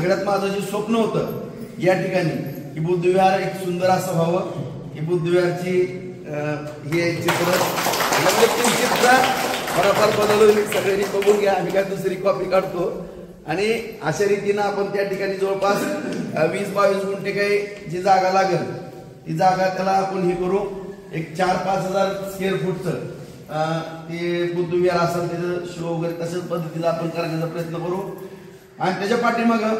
सगळ्यात माझं जे स्वप्न होतं या ठिकाणी की बुद्धविहार एक सुंदर असं व्हावं, की बुद्धविहारची हे चित्र चित्र फार बदलवली, सगळ्यांनी बघून घ्या. आम्ही काय दुसरी कॉपी काढतो आणि अशा रीतीनं आपण त्या ठिकाणी जवळपास 20-22 गुंठे काही जी जागा लागेल ती जागा त्याला आपण हे करू, एक 4-5 हजार स्क्वेअर फूटचं ते बुद्धविहार असेल त्याचं शो वगैरे तशाच पद्धतीनं आपण करण्याचा प्रयत्न करू. आणि त्याच्या पाठीमागं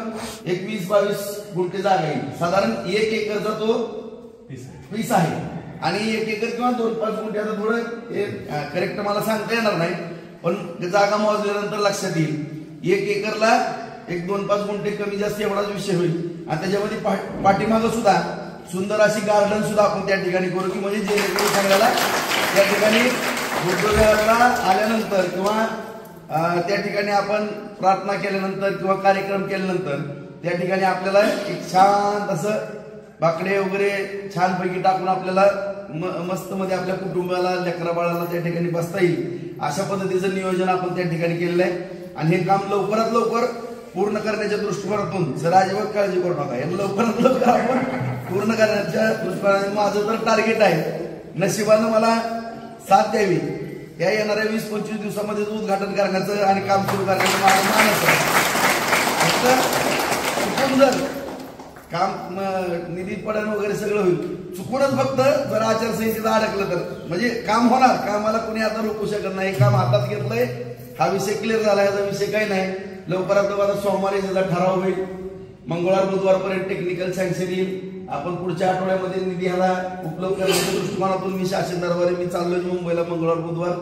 एक 20-22 गुंठे जागा येईल. साधारण 1 एकरचा तो पीस आहे आणि 1 एकर किंवा 2-5 गुंठे, आता थोडं करेक्ट मला सांगता येणार नाही, पण जागा मोजल्यानंतर लक्षात येईल. 1 एकरला एक 2-5 गुंठे कमी जास्त एवढाच विषय होईल. आणि त्याच्यामध्ये पाठीमागं सुद्धा सुंदर अशी गार्डन सुद्धा आपण त्या ठिकाणी करू, की म्हणजे जेणेकरून सगळ्याला त्या ठिकाणी बुद्धविहाराला आल्यानंतर किंवा त्या ठिकाणी आपण प्रार्थना केल्यानंतर किंवा कार्यक्रम केल्यानंतर त्या ठिकाणी आपल्याला एक छान असं बाकडे वगैरे छानपैकी टाकून आपल्याला मस्त मध्ये आपल्या कुटुंबाला लेकरा बाळाला त्या ठिकाणी बसता येईल अशा पद्धतीचं नियोजन आपण त्या ठिकाणी केलेलं आहे. आणि हे काम लवकरात लवकर पूर्ण करण्याच्या दृष्टिकोनातून सर अजिबात काळजी करू नका, हे लवकरात लवकर आपण पूर्ण करण्याच्या दृष्टिकोनातून माझं तर टार्गेट आहे. नशिबानं मला साथ द्यावी, या येणाऱ्या 20-25 दिवसामध्ये उद्घाटन करण्याचं आणि काम सुरू करण्याचं माझं मानस आहे. चुकून जर काम निधी पडण वगैरे सगळं होईल, चुकूनच फक्त जर आचारसंहितेत अडकलं तर म्हणजे काम होणार, कामाला कुणी आता रोखू शकत नाही. काम हातात घेतलंय, हा विषय क्लिअर झाला, याचा विषय काही नाही. लवकरात लवकर सोमवारी त्याचा ठराव होईल, मंगळवार बुधवारपर्यंत टेक्निकल सँक्शन येईल. आपण पुढच्या आठवड्यामध्ये निधी ह्याला उपलब्ध करण्याच्या दृष्टिकोनातून मी शासन दरबारी मी चाललोय मुंबईला मंगळवार बुधवार,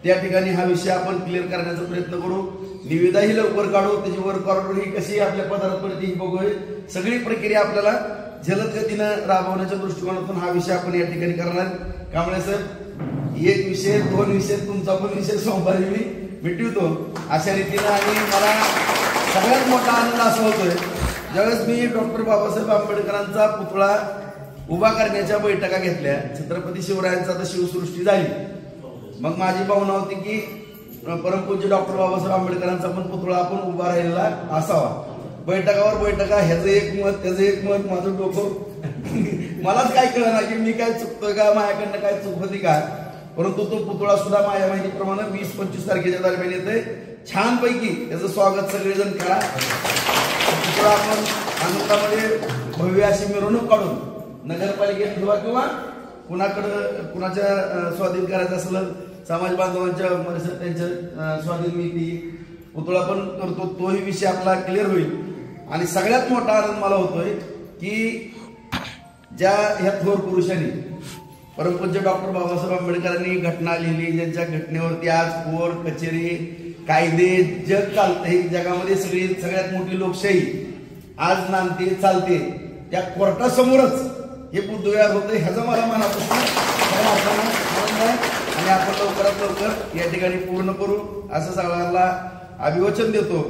त्या ठिकाणी हा विषय आपण क्लिअर करण्याचा प्रयत्न करू. निविदाही लवकर काढू, त्याची वर्क ऑर्डर ही कशी आपल्या पदार्थ पडते ही बघूया. सगळी प्रक्रिया आपल्याला जलद गतीनं राबवण्याच्या दृष्टिकोनातून हा विषय आपण या ठिकाणी करणार. कांबळे साहेब, 1 विषय 2 विषय तुमचा पण विषय सोमवारी मी मिटवतो अशा रीतीनं. आणि मला सगळ्यात मोठा आनंद असा होतोय ज्यावेळेस मी डॉक्टर बाबासाहेब आंबेडकरांचा पुतळा उभा करण्याच्या बैठका घेतल्या, छत्रपती शिवरायांचा तर शिवसृष्टी झाली, मग माझी भावना होती की परमपूज्य डॉक्टर बाबासाहेब आंबेडकरांचा पण पुतळा आपण उभा राहिलेला असावा. बैठकावर बैठका, ह्याचं एक मत त्याचं एक मत, माझं डोकं मलाच काय कळलं ना की मी काय चुकतोय का, माझ्याकडनं काय चूक होती का. परंतु तो पुतळा सुद्धा माझ्या माहितीप्रमाणे 20-25 तारखेच्या दरम्यान येतोय. छानपैकी त्याचं स्वागत सगळेजण करा. पुतळा आपण आनंदामध्ये भव्य अशी मिरवणूक काढून नगरपालिकेत किंवा कुणाकडं कुणाच्या स्वाधीन करायचं असलं, समाज बांधवांच्या त्यांच्या स्वाधीन मी ती पुतळा पण करतो, तोही विषय आपला क्लिअर होईल. आणि सगळ्यात मोठा आनंद मला होतोय की ज्या ह्या थोर पुरुषांनी परमपूज्य डॉक्टर बाबासाहेब आंबेडकरांनी घटना लिहिली, ज्यांच्या घटनेवरती आज कोर्ट कचेरी कायदे जग चालते, जगामध्ये सगळ्यात मोठी लोकशाही आज नांदते चालते, त्या कोर्टासमोरच हे बुद्धविहार होतं, ह्याचा मला मनापासून आनंद आहे. आणि आपण लवकरात लवकर या ठिकाणी पूर्ण करू असं सगळ्यांना अभिवचन देतो.